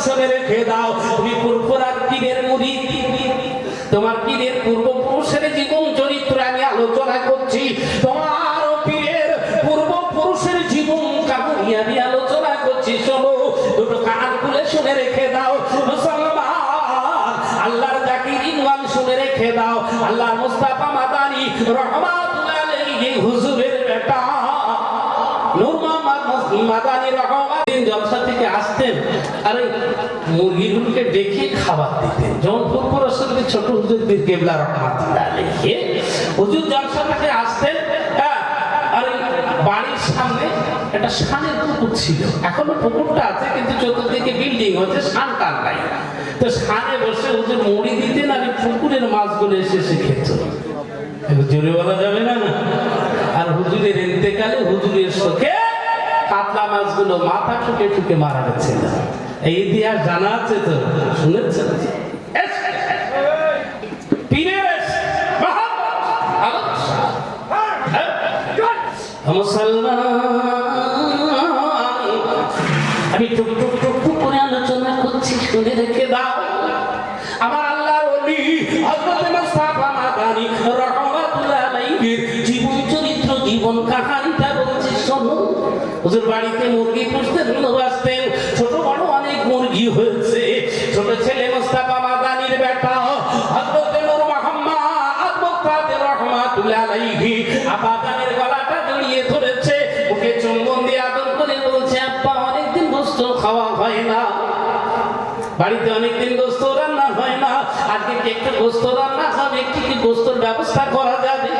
শুনে রেখে দাও, তুমি ফুরফুরার পীরের মুরিদ, তোমার পীরের পূর্বপুরুষের জীবন চরিত্র আমি আলোচনা করছি, তোমার পীরের পূর্বপুরুষের জীবন কাহিনী আমি আলোচনা করছি। শোনো, দুটো কান খুলে শুনে রেখে দাও মুসলমান, আল্লাহর জাকির ইনওয়ান শুনে রেখে দাও। আল্লাহ মুস্তাফা মাদানী রহমাতুল্লাহ আলাইহি হুজুরের বেটা নূর মোহাম্মদ মাদানী রহমাত জলসা থেকে আসতেন আর ওই মুরগিগুলোকে ডেকে খাবার দিতেন। যেমন পূর্বরসুলের ছোট হুজুরদের কেবলা রহমাতুল্লাহ আলাইহি হুজুর জলসা থেকে আসতেন, আর বাড়ির সামনে একটা শানের পুকুর ছিল, এখনো পুকুরটা আছে কিন্তু চতুর্দিকে বিল্ডিং হচ্ছে, শান টান নাই। তো শানে বসে হুজুর মুড়ি দিতেন আর পুকুরের মাছগুলো এসে খেত, জোরে বলা যাবে না। আর হুজুরের ইন্তেকালে হুজুরের শোকে কাতলা মাছগুলো মাথা ঠুকে ঠুকে মারা গেছে। এই ইতিহাস জানা আছে তো, শুনেছেন? মুসলমান, আমি টুক টুক টুক টুক করে আলোচনা করছি, শুনে রেখে দাও। আমার আল্লাহর ওলি হযরত মুস্তাফা মাদানী রাহমাতুল্লাহ আলাইহির জীবন চরিত্র, জীবন কাহিনীটা বলছি শোনো। হুজুর বাড়িতে মুরগি পুষতে ভালোবাসতেন, ছোট বড় অনেক মুরগি হয়েছে। ছোট ছেলে মুস্তাফা মাদানীর বেটা হযরত নূর মোহাম্মদ মুক্তাদির রাহমাতুল্লাহ আলাইহি আবাদানের গলাটা জড়িয়ে ধরেছে, মুখে চুম্বন দিয়ে আদর করে বলছে, আব্বা অনেকদিন গোশত খাওয়া হয় না, বাড়িতে অনেকদিন গোশত রান্না হয় না, আজকে কি একটু গোশত রান্না হবে, একটু কি গোশতের ব্যবস্থা করা যাবে?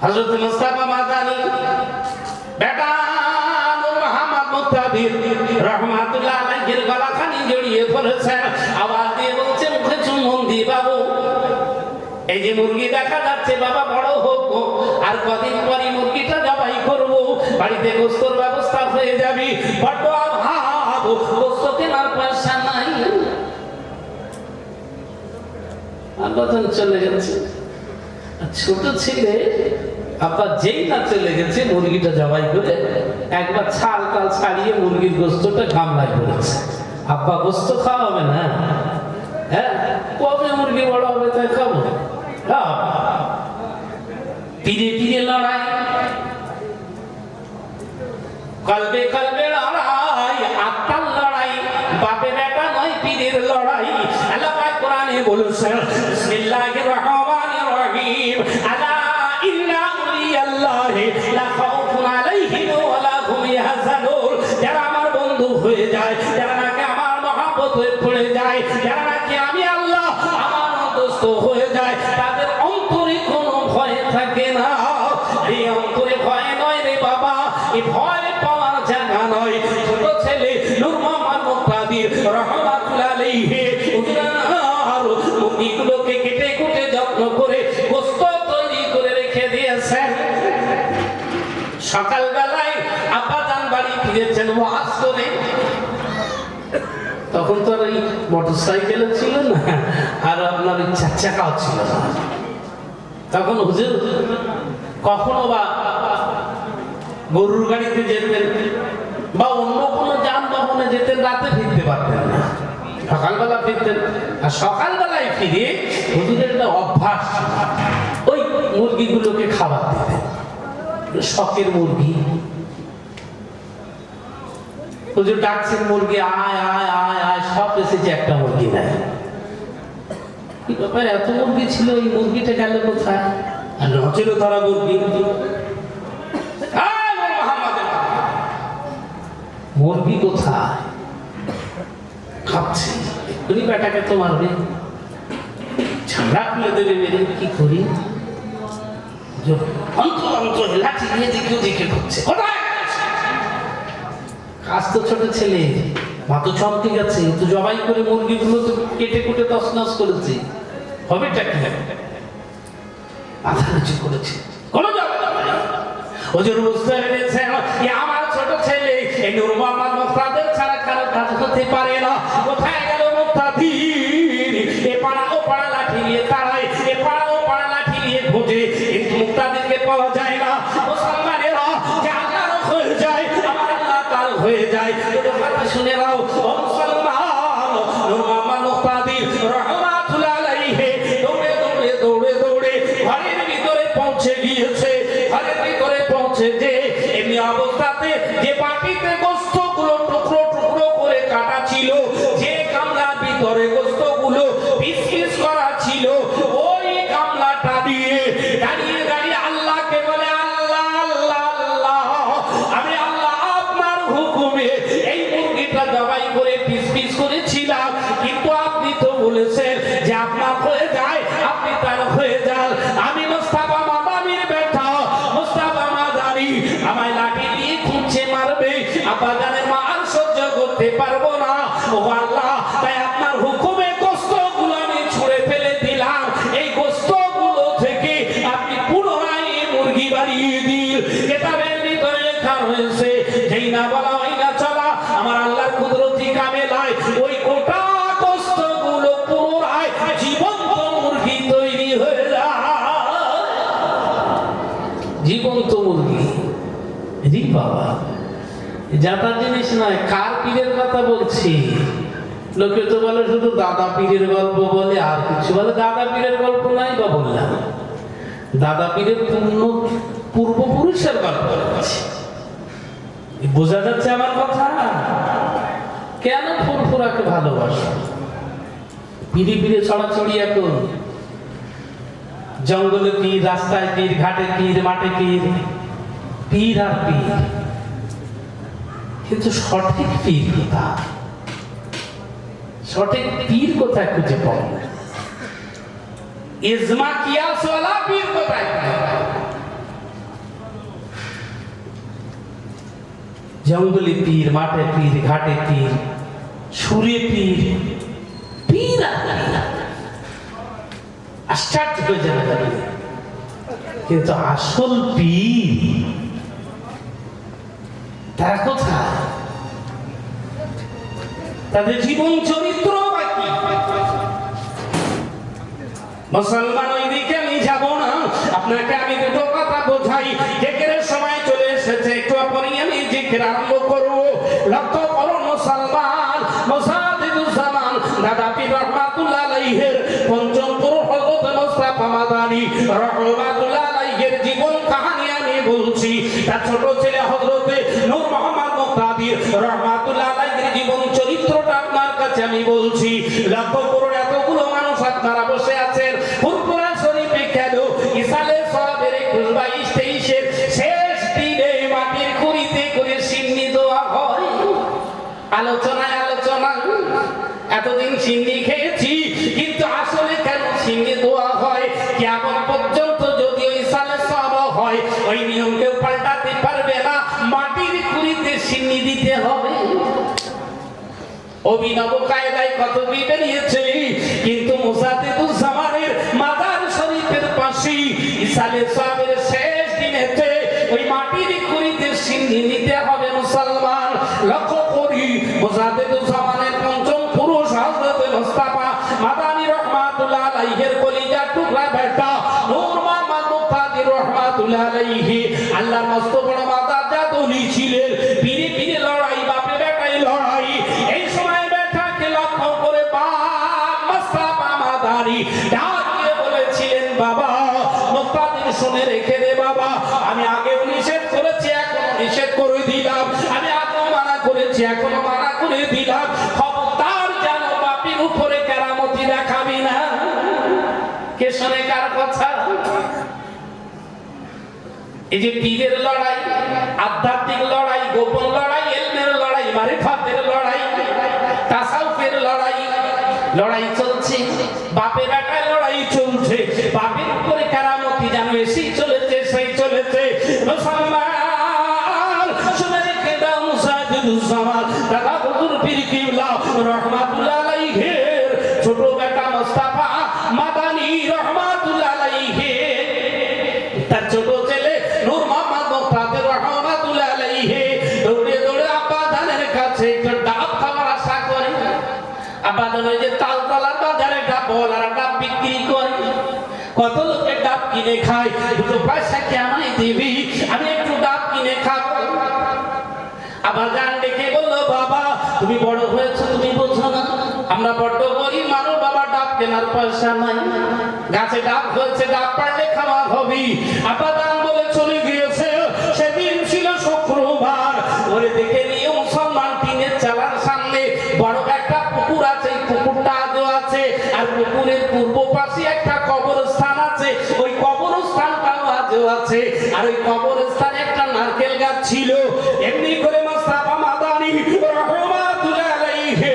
হযরত মুস্তাফা মাদানী বেটা নূর মোহাম্মদ মুক্তাদির রাহমাতুল্লাহ আলাইহির গলাখানি জড়িয়ে ধরেছে, আওয়াজ দিয়ে বলছে, মুখে চুম্বন দিয়ে, বাবু এই যে মুরগি দেখা যাচ্ছে বাবা বড় হোক, আর কদিন পরে মুরগিটা জবাই করব, বাড়িতে গোশতের ব্যবস্থা হয়ে যাবে, বড় অভাব, গোশত কেনার পয়সা নাই। আব্বাজান চলে গেছে, ছোট ছেলে আব্বা যেই না চলে গেছে মুরগিটা জবাই করে একবার ছাল টাল ছাড়িয়ে মুরগির গোশতটা গামলায় পড়েছে। আব্বা গোশত খাওয়া হবে না, হ্যাঁ কবে মুরগি বড় হবে তাই খাবো? পীরে পীরে লড়াই, কলবে কলবে লড়াই, আত্মার লড়াই, বাপে বেটা নয় পীরের লড়াই। আল্লাহ পাক কোরআনে বলেছেন, বিসমিল্লাহির রহমানির রহিম, আলা ইন্না আউলিয়াল্লাহি লা খাউফুন আলাইহিম ওয়া লা হুম ইয়াহজানুন। যারা আমার বন্ধু হয়ে যায়, যারা নাকি আমার মহব্বত হয়ে পড়ে যায়, যারা নাকি আমি আল্লাহ আমার দোস্ত হয়ে যায়, তাদের অন্তরে কোনো ভয় থাকে না। এই অন্তরে ভয় নয় রে বাবা, এই ভয় পাওয়ার জায়গা নয়। ছোট ছেলে নূর মোহাম্মদ মুক্তাদির রাহমাতুল্লাহ আলাইহি মুরগিগুলোকে কেটে কুটে যত্ন করে গোশত তৈরি করে রেখে দিয়েছেন। সকালবেলায় আব্বাজান বাড়ি ফিরেছেন ওয়াজ করে, তখন তো আর ওই মোটরসাইকেল ছিল না, আর আপনার ওই চার চাকাও ছিল না। তখন হুজুর কখনো বা গরুর গাড়িতে যেতেন বা অন্য কোনো যানবাহনে যেতেন, রাতে ফিরতে পারতেন না, সকালবেলা ফিরতেন। আর সকালবেলায় ফিরে হুজুরের একটা অভ্যাস, ওই মুরগিগুলোকে খাবার দিতেন, শখের মুরগি। হুজুর ডাকছেন, মুরগি আয় আয় আয় আয়, সব এসেছে, একটা মুরগি নাই। কি ব্যাপার, এত মুরগি ছিল, এই মুরগিটা গেল কোথায়? আর নচেল তারা মুরগি, মুরগি কোথায়? খাচ্ছে, এক্ষুনি বেটাকে তো মারবে, ঝান্ডা খুলে দেবে, মেরে কি করি? অন্তর অন্তর লাঠি নিয়ে দিকে দিকে ঢুকছে, কাজ তো ছোট ছেলে, মা তো চমকে গেছে, তো জবাই করে মুরগিগুলো তো কেটে কুটে তছনছ করেছে, হবেটা কি? মাথা নিচু করেছে, কোনো যাবে না। হুজুর বুঝতে পেরেছেন আমার ছোট ছেলে এই নূর মোহাম্মদ মুক্তাদির ছাড়া কারো কাজ হতে পারে না। কোথায় গেল মুক্তাদির? এ পাড়া ও পাড়া লাঠি নিয়ে তাড়ায়, এ পাড়া ও পাড়া লাঠি নিয়ে খোঁজে, কিন্তু মুক্তাদিরকে পাওয়া যায় না। মুসলমানেরা যে আল্লাহর হয়ে যায়, আমার আল্লাহ তার হয়ে যায়। কথা শুনে নাও ও মুসলমান। নূর মোহাম্মদ মুক্তাদির রাহমাতুল্লাহ আলাইহি দৌড়ে দৌড়ে দৌড়ে দৌড়ে ঘরের ভিতরে পৌঁছে গিয়েছে। ঘরের ভিতরে পৌঁছে যে এমনি অবস্থাতে যে পাটিতে গোশতগুলো টুকরো টুকরো করে কাটা ছিল, যে গামলার ভিতরে গোশতগুলো পিস পিস করা ছিল, ওই গামলাটা দিয়ে দাঁড়িয়ে দাঁড়িয়ে আল্লাহকে বলে, আল্লাহ আল্লাহ আল্লাহ, আমি আল্লাহ আপনার হুকুমে এই মুরগিটা জবাই করে পিস পিস করেছিলাম, কিন্তু আপনি তো বলেছেন যে আপনার হয়ে যায়, আপনি তার হয়ে যান। আমি মুস্তাফা মাদানির বেটা, মুস্তাফা মাদানি আমায় লাঠি দিয়ে খুঁজে মারবে, আব্বাজানের মার সহ্য করতে পারবো না। ও আল্লাহ, তাই আপনার হুকুমে গোশতগুলো আমি ছুঁড়ে ফেলে দিলাম। এই গোশতগুলো থেকে আপনি পুনরায় মুরগি বানিয়ে দিন। কিতাবের ভিতরে লেখা রয়েছে, যেই না বলা ওই না চলা, আমার আল্লাহর কুদরতি কামেলায় ওই গোটা গোশতগুলো পুনরায় জীবন্ত মুরগি তৈরি হয়ে যায়। জীবন্ত মুরগি, জি বাবা, যাতা জিনিস নয়। কার পীরের কথা বলছি? লোকে তো বলে শুধু দাদা পীরের গল্প বলে, আর কিছু বলে। দাদা পীরের গল্প নাই বা বললাম, দাদা পীরের পূর্বপুরুষের গল্প বলছি। বোঝা যাচ্ছে আমার কথা? কেন ফুরফুরাকে ভালোবাসো? পিড়ি পিড়ে ছড়াছড়ি এখন, জঙ্গলে পীর, রাস্তায় পীর, ঘাটে পীর, মাঠে পীর, পীর আর পীর। কিন্তু সঠিক পীর কোথা? সঠিক পীর কোথায় খুঁজে পাবো? ইজমা কিয়াস ওয়ালা পীর কোথায়? জঙ্গলে পীর, মাঠে পীর, ঘাটে পীর, সুরে পীর, পীর আর পীর। আশ্চর্য হয়ে যাবে। কিন্তু আসল পীর তারা কোথায়? তাদের জীবন চরিত্র বাকি। মুসলমান, ওই দিকে আমি যাব না। আপনাকে আমি দুটো কথা বোঝাই। জিকিরের সময় চলে এসেছে, একটু পরেই আমি জিকির আরম্ভ করব। লক্ষ্য করুন মুসলমান, মুসাদ্দিদুজ্জামান দাদা পীর রহমাতুল্লাহ আলাইহির পঞ্চম পুরুষ হযরত মুস্তাফা মাদানী রহমাতুল্লাহ আলাইহির জীবন কাহিনী আমি বলছি। তার ছোট ছেলে হযরতে নূর মোহাম্মদ মুক্তাদির রহমাতুল্লাহ আলাইহির জীবন চরিত্রটা আপনার কাছে আমি বলছি। লক্ষ্য করুন, এতগুলো মানুষ আপনারা বসে আছেন ফুরফুরা শরীফে, কেন ইসালে সওয়াবের 22-23 শেষ দিনে মাটির কুড়িতে করে সিন্নি দেওয়া হয়। আলোচনায় আলোচনা, এতদিন সিন্নি খেয়েছি, কিন্তু আসলে কেন সিন্নি দেওয়া হয়? কিয়ামত পর্যন্ত যদি ওই সালে সওয়াব হয়, ওই নিয়ম কেউ পাল্টাতে পারবে না। মাটির কুড়িতে সিন্নি দিতে হবে। অভিনব কায়দায় কত কি বেরিয়েছে, কিন্তু মুসাদ্দিদুজ্জামানের মাজার শরীফের পাশে ইসালে সওয়াবের শেষ দিনেতে ওই মাটির কুড়িতে সিন্নি নিতে হবে। মুসলমান, লক্ষ্য করি, মুসাদ্দিদুজ্জামানের পঞ্চম পুরুষ হযরত মুস্তাফা মাদানী রহমাতুল্লাহ আলাইহির কলিজার টুকরা বেটা নূর মোহাম্মদ মুক্তাদির রহমাতুল্লাহ আলাইহি আল্লাহর মস্ত বড় মাদার জাতলি ছিলেন। পীরে পীরে লড়াই, বাপে বেটাই লড়াই। এই সময় বেটাকে লক্ষ্য করে বাপ মুস্তাফা মাদানী ডাক দিয়ে বলেছিলেন, বাবা মুক্তাদির শুনে রেখে দে বাবা, আমি আগেও নিষেধ করেছি, এখনো নিষেধ করে দিলাম। আমি আগেও মানা করেছি, এখনো মানা করে দিলাম। খবরদার যেন বাপের উপরে কেরামতি দেখাবি না। কে শোনে কার কথা? এই যে পীরের লড়াই, আধ্যাত্মিক লড়াই, গোপন লড়াই, ইলমের লড়াই, মারিফাতের লড়াই, তাসাউফের লড়াই, লড়াই চলছে। বাপের বেটায় লড়াই চলছে। বাপের উপরে কেরামতি যেন এসেই চলেছে, সেই চলেছে। মুসলমান, শুনে রেখে দাও, মুসাদ্দিদুজ্জামান দাদা হুজুর পীর কিবলা রহমাতুল্লাহ আলাইহির ছোট বেটা মুস্তাফা মাদানী রহমাতুল্লাহ আলাইহি, তার ছোট ছেলে নূর মোহাম্মদ মুক্তাদির রহমাতুল্লাহ আলাইহি দৌড়ে দৌড়ে আব্বা জানের কাছে একটু ডাব খাওয়ার আশা করে। আব্বা জান ওই যে তালতলার বাজারে ডাব বলার ডাব বিক্রি করে, কত লোকের ডাব কিনে খায়। দুটো পয়সা কি আমায় দিবি, আমি একটু ডাব কিনে খাবো। আব্বা জান ডেকে বলল, বাবা তুমি বড় হয়েছো, তুমি বোঝো না আমরা বড্ড গরিব মানুষ বাবা, ডাব কেনার পয়সা নাই। গাছে ডাব হয়েছে, ডাব পারলে খাওয়া হবি। আব্বা দান বলে চলে গিয়েছে। সেদিন ছিল শুক্রবার। ওরে দেখে নিয়ে মুসলমান টিনের চালার সামনে বড় একটা পুকুর আছে, পুকুরটা আজও আছে। আর পুকুরের পূর্ব পাশে একটা কবরস্থান আছে, ওই কবরস্থানটাও আজও আছে। আর ওই কবরস্থানে একটা নারকেল গাছ ছিল। এমনি করে মুস্তাফা মাদানী রাহমাতুল্লাহ আলাইহি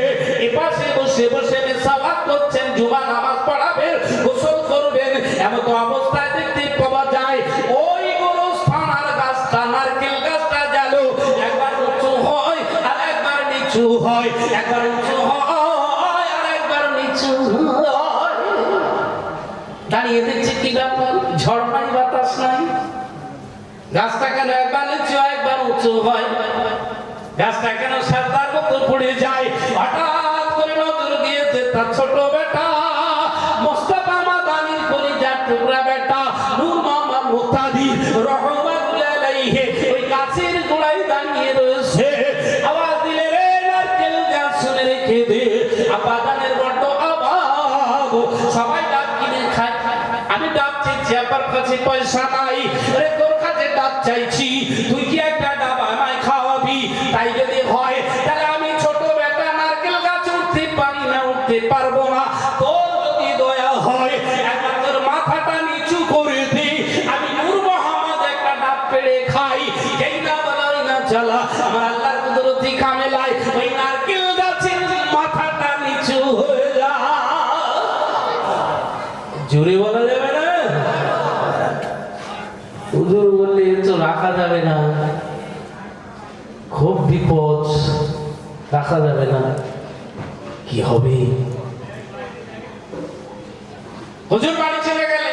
এপাশে বসে বসে মেসাওয়াত করছেন, জুমা নামাজ পড়াবেন, গোসল করবেন। এমন অবস্থায় দেখতে পাওয়া যায় ওই গোরস্থান আর গাছটা, নারকেল গাছটা গেল একবার উঁচু হয় আর একবার নিচু হয়, একবার উঁচু হয় আর একবার নিচু হয়। দাঁড়িয়ে দেখছে কি ব্যাপার, ঝড় নাই বাতাস নাই, গাছটা কেন একবার নিচু হয় একবার উঁচু হয়, গাছটা কেন সারদার মতো পড়ে যায়। হঠাৎ করে নজর দিয়েছে তার ছোট বেটা মুস্তাফা মাদানীর কলিজার টুকরা বেটা নূর মোহাম্মদ মুক্তাদি রাহমাতুল্লাহ আলাইহি ওই গাছের গোড়ায় দাঁড়িয়ে রয়েছে। আওয়াজ দিলে রে নারকেল গাছ শুনে রেখে দে, আবাদানের বড্ড অভাব, সবাই ডাব কিনে খায়। আমি ডাব চাইছি, আমার কাছে পয়সা নাই। রে তোর কাছে ডাব চাইছি, তুই কি একটা ডাব আমায় খাওয়াবি? তাই যদি হয় তাহলে আমি ছোট বেটা নারকেল গাছ উঠতে পারি না, উঠতে পারবো না। তোর যদি দয়া হয় একবার তোর মাথাটা নিচু করে দে, আমি নূর মোহাম্মদ একটা ডাব পেড়ে খাই। যেই না বলা ওই না চালা, আমার আল্লাহর কুদরতি কামেলায় ওই নারকেল গাছের মাথাটা নিচু হয়ে যায়। জোরে বলা যাবে না, হুজুর বললে তো রাখা যাবে না, খুব বিপদ, রাখা যাবে না, কি হবে? হুজুর বাড়ি চলে গেলে,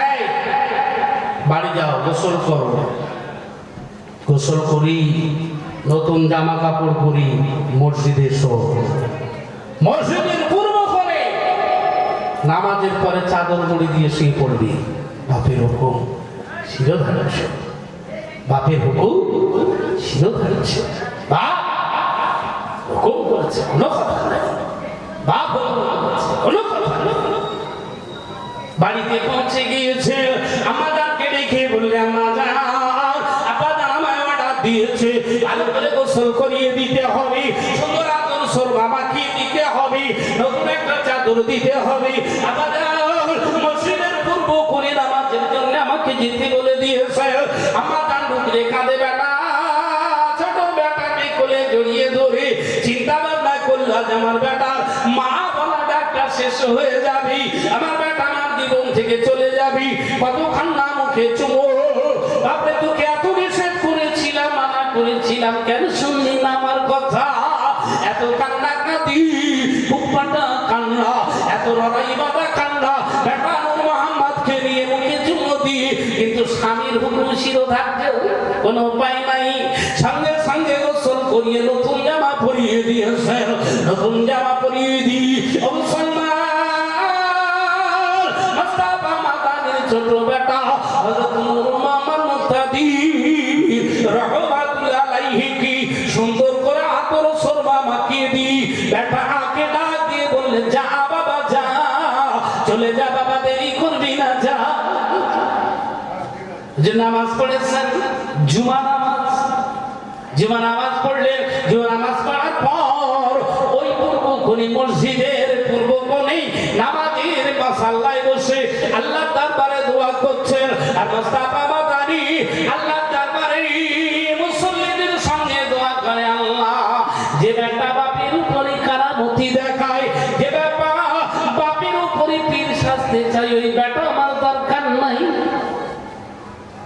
এই বাড়ি যাও, গোসল করো। গোসল করি, নতুন জামা কাপড় পরি, মসজিদে এসো। মসজিদের পূর্ব কোণে নামাজের পরে চাদর মুড়ি দিয়ে শুয়ে পড়বি। বাপের হুকুম শিরোধার্য, বাপের হুকুম শিরোধার্য। বাপ হুকুম করেছে, কোনো কথা নাই। বাপ হুকুম করেছে, কোনো কথা নাই। বাড়িতে পৌঁছে গিয়েছে, আম্মাজানকে ডেকে বললে আম্মাজান আব্বাজান আমায় অর্ডার দিয়েছে, ভালো করে গোসল করিয়ে দিতে হবে, সুন্দর আদর সরবা মাখিয়ে দিতে হবে, নতুন একটা চাদর দিতে হবে। আব্বাজান মসজিদের পূর্ব কোণে নামাজের জন্য আমাকে যেতে বলে দিয়েছে। আম্মাজান ঢুকলে কাঁদে বেটা, ছোট বেটাকে কোলে জড়িয়ে ধরে চিন্তা ভাবনা করলো আজ আমার বেটার মা বলা ডাক্তার শেষ হয়ে যাবি, আমার বেটা আমার জীবন থেকে চলে যাবি। কত কান্না মুখে চুমো, বাপরে তোকে এত নিষেধ করেছিলাম, মানা করেছিলাম, কেন শুনলি না আমার কথা? এত কান্না কাঁদি, খুব পাটা কান্না, এত লড়াই বাঁধা কান্না, বেটা নূর মোহাম্মদকে নিয়ে মুখে চুমো দিয়ে, কিন্তু স্বামীর হুকুম শিরোধার্য, কোনো উপায় নাই। সঙ্গে সঙ্গে গোসল করিয়ে নতুন জামা পরিয়ে দিয়েছে, নতুন জামা পরিয়ে দিই ছোট বেটা হযরত নূর মোহাম্মদ মুক্তাদি রাহমাতুল্লাহ আলাইহি কি সুন্দর করে আতর সরবা মাখিয়ে দি। বেটা আকে ডাক দিয়ে বললে যা বাবা যা, চলে যা বাবা, দেরি করবি না, যা। যে নামাজ পড়েছেন জুমা নামাজ, জুমা নামাজ পড়লেন, জুমা নামাজ পড়ার পর ওই পূর্ব কোণে মসজিদের পূর্ব কোণে নামাজের মাসাল্লায় বসে আল্লাহ দরবারে দোয়া করছেন। আর মুস্তাফা মাদানী আল্লাহ দরবারে মুসল্লিদের সঙ্গে দোয়া করে, আল্লাহ যে বেটা বাপের উপরে কারামতি দেখায়, যে বেটা বাপের উপরে পীর সাজতে চাই, ওই বেটা আমার দরকার নাই।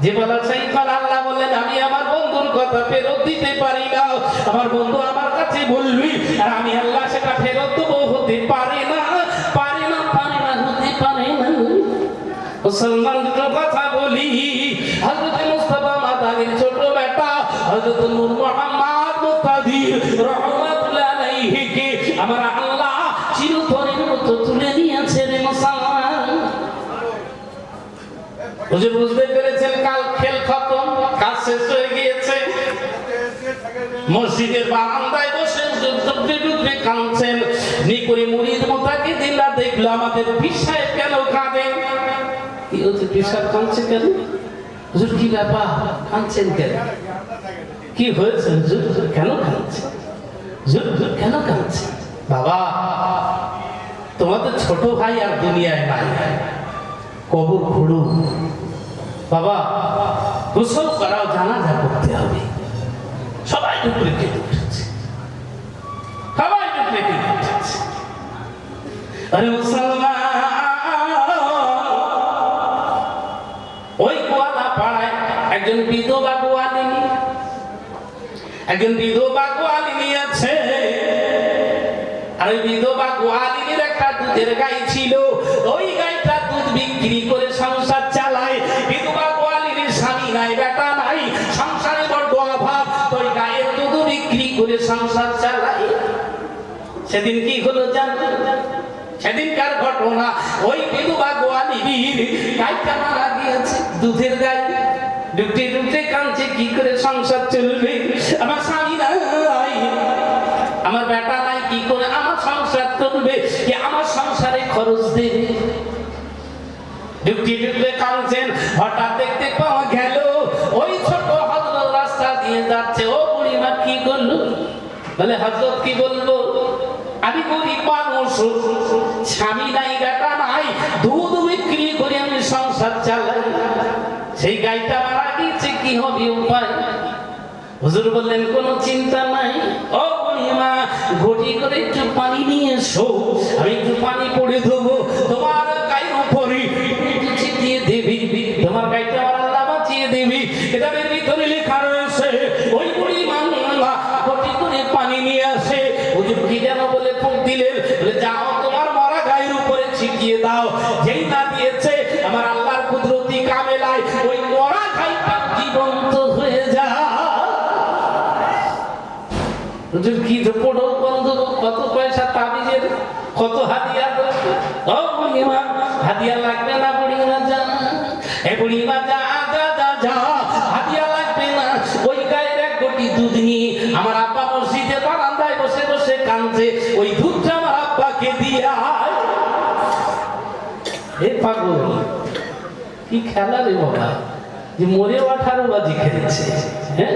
যে বলা চাই কাল আল্লাহ বললেন আমি আমার বন্ধুর কথা ফেরত দিতে পারি না, আমার বন্ধু আমার কাছে বলবি আর আমি আল্লাহ সেটা ফেরত দেবো, হতে পারে না, পারে না, পারে না, হতে পারে না। মুসলমান দুটো কথা বলি, হযরত মুস্তাফা মাদানীর ছোট বেটা হযরত নূর মোহাম্মদ মুক্তাদি রাহমাতুল্লাহ আলাইহি কে আমার আল্লাহ চিরতরের মতো তুলে নিয়েছে রে মুসলমান। হুজুর বুঝতে পেরেছেন কাল খেল খতম, কাজ শেষ হয়ে গিয়েছে। মসজিদের বারান্দায় বসে ডুবরে কাঁদছেন। নিকরে মুরিদ মোতাকে দিল্লা দেখলো আমাদের পীর সাহেব কেন কাঁদেন? কি হচ্ছে, পীর সাহেব কাঁদছে কেন? হুজুর কি ব্যাপার, কাঁদছেন কেন? কি হয়েছে হুজুর, কেন কাঁদছে? হুজুর কেন কাঁদছে? বাবা, তোমাদের ছোট ভাই আর দুনিয়ায় নাই, কবর খুঁড়ু। বাবা, গোসল করাও, জানাজা করতে হবে। সবাই ডুবরে কেঁদে উঠেছে, সবাই ডুবরে কেঁদে উঠেছে। আরে মুসলমান, ওই গোয়ালা পাড়ায় একজন বিধবা গোয়ালিনী, একজন বিধবা গোয়ালিনী আছে। আর ওই বিধবা গোয়ালিনীর একটা দুধের গাই ছিল। ওই গাইটা দুধ বিক্রি করে সংসার চালায়। বিধবা গোয়ালিনীর স্বামী নাই, বেটা নাই, সংসারে বড় অভাব। ওই গায়ের দুধ বিক্রি করে সংসার চালায়। সেদিন কি হলো জানেন? সেদিনকার ঘটনা, ওই বিধবা গোয়ালিনীর গাইটা মারা গিয়েছে, দুধের গাই। ডুবতে ডুবতে কাঁদছে, কি করে সংসার চলবে? আমার স্বামী নাই, আমার বেটা নাই, কি করে আমার সংসার চলবে? কি আমার সংসারে খরচ দেবে? ডুবতে ডুবতে কাঁদছেন। হঠাৎ দেখতে পাওয়া গেল ওই ছোট হযরত রাস্তা দিয়ে যাচ্ছে। ও বুড়িমা কি করলো? বলে হযরত কি বলবো, আমি গরিব মানুষ, স্বামী নাই, বেটা নাই, দুধ বিক্রি করে আমি সংসার চালাই। সেই গাইটা মারা গিয়েছে, কি হবে উপায়? হুজুর বললেন কোনো চিন্তা নাই, ও বুড়িমা ঘটি করে একটু পানি নিয়ে এসো, আমি একটু পানি পড়ে দেবো তোমার গায়ের উপরে, একটু ছিটিয়ে দেবি, তোমার গাইটা আমার আল্লাহ বাঁচিয়ে দেবি। কিতাবের ভিতরে লেখা রয়েছে ওই বুড়িমা ঘটি করে পানি নিয়ে আসে। হুজুর কি যেন বলে ফুঁক দিলেন, বলে যাও তোমার মরা গায়ের উপরে ছিটিয়ে দাও। যেই না দিয়েছে আমার আল্লাহর কুদরতি কামেলায় ওই মরা গাইটা জীবন্ত হয়ে যায়। হুজুর কি পড়ো বন্ধু, কত পয়সা তাবিজের, কত হাদিয়া দেবে? ও বুড়িমা, হাদিয়া লাগবে না বুড়িমা, যা এ বুড়িমা, যা যা যা যা, হাদিয়া লাগবে না। ওই গায়ের এক গটি দুধ নিয়ে আমার আব্বা মসজিদে বারান্দায় বসে বসে কাঁদছে, ওই দুধটা আমার আব্বাকে দিয়ে আয়। এ পাগল, কি খেলা রে বাবা, যে মরেও 18 বাজি খেলছে, হ্যাঁ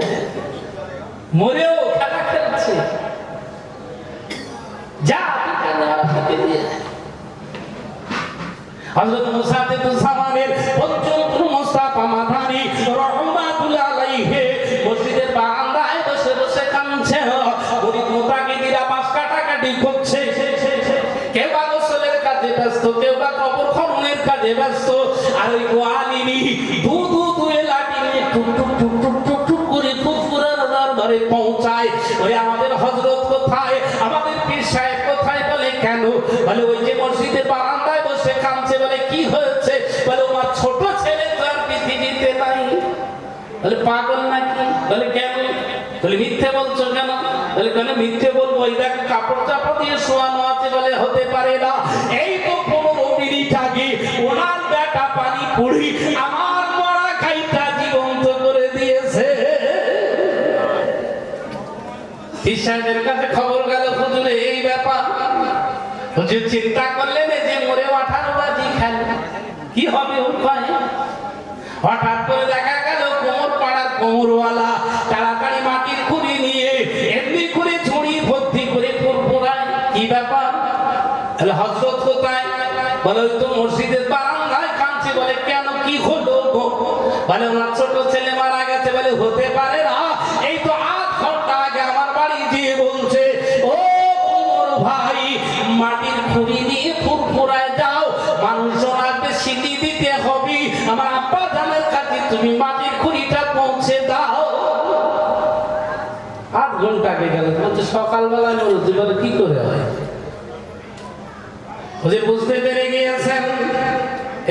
মরেও খেলা খেলছে। যা হযরত মুসা বিন সামানের পঞ্চম গুরু মুস্তাফা মাদানী রাহমাতুল্লাহ আলাইহি মসজিদের বারান্দায় বসে বসে কাঁদছে। গরিব মুতাকিদিরা পাঁচ কাটাকাটি করছে, কেউ বা গোসলের কাজে ব্যস্ত, কেউ বা কবর খননের কাজে ব্যস্ত। আর ওই গোয়ালিনী দুধ দুয়ে লাঠি নিয়ে টুক টুক টুক টুক টুক টুক করে ফুরফুরার দরবারে পৌঁছায়। ওই আমাদের হযরত কোথায়, আমাদের পীর সাহেব কোথায়? বলে কেন? বলে ওই যে মসজিদের বারান্দায় বসে কাঁদছে। বলে কি হয়েছে? বলে আমার ছোট ছেলে তো আর পৃথিবীতে নাই। বলে পাগল নাকি? বলে কেন? বলে মিথ্যে বলছো কেন? বলে কেন মিথ্যে বলবো, ওই দেখ কাপড় চাপড় দিয়ে শোয়ানো আছে। বলে হতে পারে না, এই তো 15 মিনিট আগে ওনার বেটা পানি পুড়ি আমার মরা গাইটা জীবন্ত করে দিয়েছে। পীর সাহেবের কাছে খবর গেল, হুজুরে এই ব্যাপার। হুজুর চিন্তা করলেন যে মরে 18 বাজি খেল, কি হবে উপায়? হঠাৎ করে দেখা গেল কোমর পাড়ার কোমরওয়ালা তাড়াতাড়ি মাটির খুঁড়ি নিয়ে এমনি করে ঝুড়ি ভর্তি করে ফুরফুরায়। কি ব্যাপার? হযরত কোথায়? বলে ওই তো মসজিদের বারান্দায় কাঁদছে। বলে কেন, কি হলো? বলে ওনার ছোট ছেলে মারা গেছে। বলে হতে পারে না, এই তো আধ ঘন্টা আগে আমার বাড়ি দিয়ে বলছে, ও কোমর ভাই মাটির খুঁড়ি নিয়ে ফুরফুরায় যাও, মানুষজন আসবে সিটি দিতে হবে, আমার আব্বা জানের কাছে তুমি মাটির খুঁড়িটা পৌঁছে দাও। আধ ঘন্টা আগে গেল, বলছে সকালবেলা মরুতি। বলে কি করে হয়? বুঝতে পেরে গিয়েছেন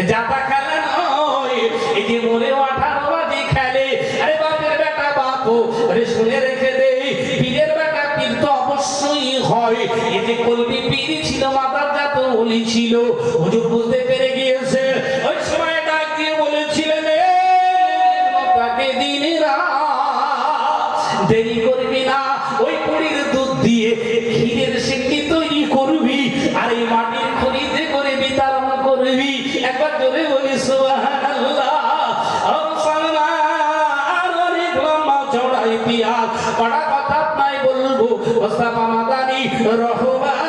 যাতা খেলা নয়, এই যে মরে 18 বাজি খেলে। আরে বাপের বেটা বাপু, আরে শুনে রেখে দে, পীরের বেটা পীর তো অবশ্যই হয়। এই যে কলবি পীর ছিল, মাতার জাত ওলি ছিল। হুজুর বুঝতে পেরে গিয়েছে। ওই সময় ডাক দিয়ে বলেছিলেন, তাকে দিনে রাত দেরি করবি না, ওই পুরীর দুধ দিয়ে ক্ষীরের সিন্নি তৈরি করবি আর এই মাটির খনিতে করে বিতরণ করবি। একবার জোরে বলি সুবহানাল্লাহ। আর অনেক লম্বা চড়াই পিয়াল কটা কথা নাই বলবো। মুস্তাফা মাদানী রহমান